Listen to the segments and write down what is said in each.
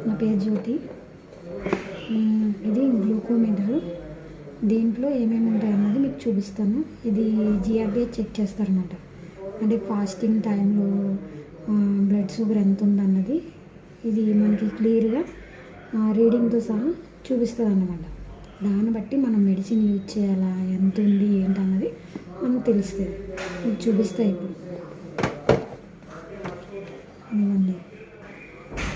నా పేరు జ్యోతి. ఇది గ్లూకోమీటర్. దీంట్లో ఏమేమి ఉంటాయి అన్నది మీకు చూపిస్తాను. ఇది జిఆర్బిహెచ్ చెక్ చేస్తారన్నమాట. అంటే ఫాస్టింగ్ టైంలో బ్లడ్ షుగర్ ఎంత ఉందన్నది ఇది మనకి క్లియర్గా రీడింగ్తో సహా చూపిస్తుంది అన్నమాట. దాన్ని బట్టి మనం మెడిసిన్ యూజ్ చేయాలా, ఎంత ఉంది ఏంటన్నది మనకు తెలుస్తుంది. మీకు చూపిస్తాయి ఇప్పుడు. ఇవ్వండి,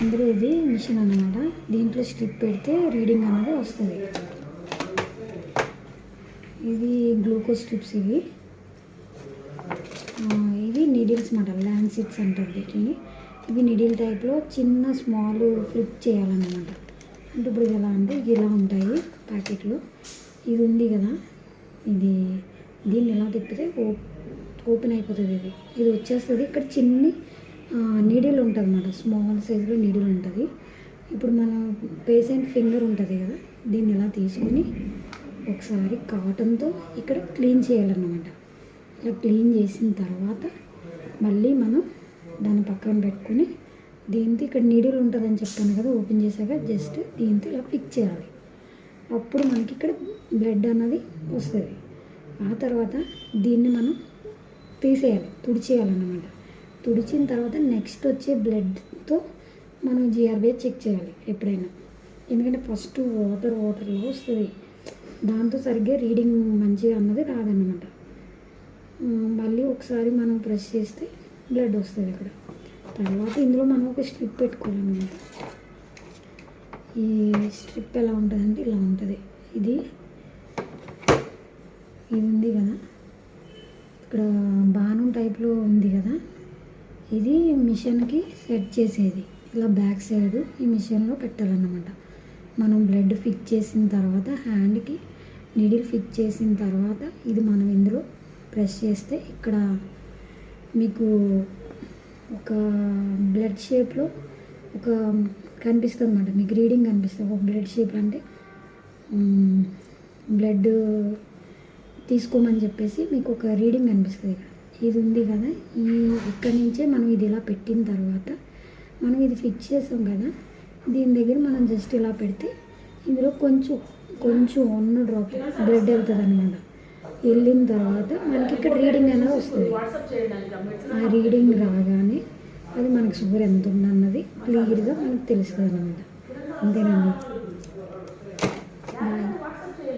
ఇందులో ఇది మిషన్ అన్నమాట. దీంట్లో స్ట్రిప్ పెడితే రీడింగ్ అనేది వస్తుంది. ఇది గ్లూకోజ్ స్ట్రిప్స్. ఇవి నీడిల్స్ అన్నమాట, ల్యాన్సిట్స్ అంటారు వీటిని. ఇవి నీడిల్ టైప్లో చిన్న స్మాల్ ఫ్లిప్ చేయాలన్నమాట. అంటే ఇప్పుడు ఇది ఎలా అంటే ఇలా ఉంటాయి ప్యాకెట్లు. ఇది ఉంది కదా, దీన్ని ఎలా తిప్పితే ఓపెన్ అయిపోతుంది. ఇది వచ్చేస్తుంది. ఇక్కడ చిన్ని నీడిల్ ఉంటుంది అన్నమాట, స్మాల్ సైజులో నీడిల్ ఉంటుంది. ఇప్పుడు మన పేషెంట్ ఫింగర్ ఉంటుంది కదా, దీన్ని ఇలా తీసుకొని ఒకసారి కాటన్తో ఇక్కడ క్లీన్ చేయాలన్నమాట. ఇలా క్లీన్ చేసిన తర్వాత మళ్ళీ మనం దాన్ని పక్కన పెట్టుకొని దీంతో ఇక్కడ నీడిల్ ఉంటుందని చెప్పాను కదా, ఓపెన్ చేశాక జస్ట్ దీంతో ఇలా ఫిక్స్ చేయాలి. అప్పుడు మనకి ఇక్కడ బ్లడ్ అన్నది వస్తుంది. ఆ తర్వాత దీన్ని మనం తీసేయాలి, తుడిచేయాలన్నమాట. తుడిచిన తర్వాత నెక్స్ట్ వచ్చే బ్లడ్తో మనం జిఆర్బిహెచ్ చెక్ చేయాలి ఎప్పుడైనా. ఎందుకంటే ఫస్ట్ వాటర్లో వస్తుంది, దాంతో సరిగ్గా రీడింగ్ మంచిగా అన్నది రాదన్నమాట. మళ్ళీ ఒకసారి మనం ప్రెస్ చేస్తే బ్లడ్ వస్తుంది అక్కడ. తర్వాత ఇందులో మనం ఒక స్ట్రిప్ పెట్టుకోవాలన్నమాట. ఈ స్ట్రిప్ ఎలా ఉంటుందంటే ఇలా ఉంటుంది. ఇది ఉంది కదా, ఇక్కడ బాణం టైప్లో ఉంది కదా, ఇది మిషన్కి సెట్ చేసేది. ఇలా బ్యాక్ సైడ్ ఈ మిషన్లో పెట్టాలన్నమాట. మనం బ్లడ్ ఫిక్స్ చేసిన తర్వాత హ్యాండ్కి నీడిల్ ఫిక్స్ చేసిన తర్వాత ఇది మనం ఇందులో ప్రెస్ చేస్తే ఇక్కడ మీకు ఒక బ్లడ్ షేప్లో ఒక కనిపిస్తుంది అన్నమాట. మీకు రీడింగ్ కనిపిస్తుంది. ఒక బ్లడ్ షేప్ అంటే బ్లడ్ తీసుకోమని చెప్పేసి మీకు ఒక రీడింగ్ కనిపిస్తుంది. ఇక్కడ ఇది ఉంది కదా, ఇక్కడి నుంచే మనం ఇది ఇలా పెట్టిన తర్వాత మనం ఇది ఫిక్స్ చేసాం కదా, దీని దగ్గర మనం జస్ట్ ఇలా పెడితే ఇందులో కొంచెం 1 డ్రాప్ బ్లడ్ వెళ్తుంది అనమాట. వెళ్ళిన తర్వాత మనకి ఇక్కడ రీడింగ్ అనేది వస్తుంది. ఆ రీడింగ్ రాగానే అది మనకి షుగర్ ఎంత ఉందన్నది క్లియర్గా మనకు తెలుస్తుంది అన్నమాట. అంతేనండి.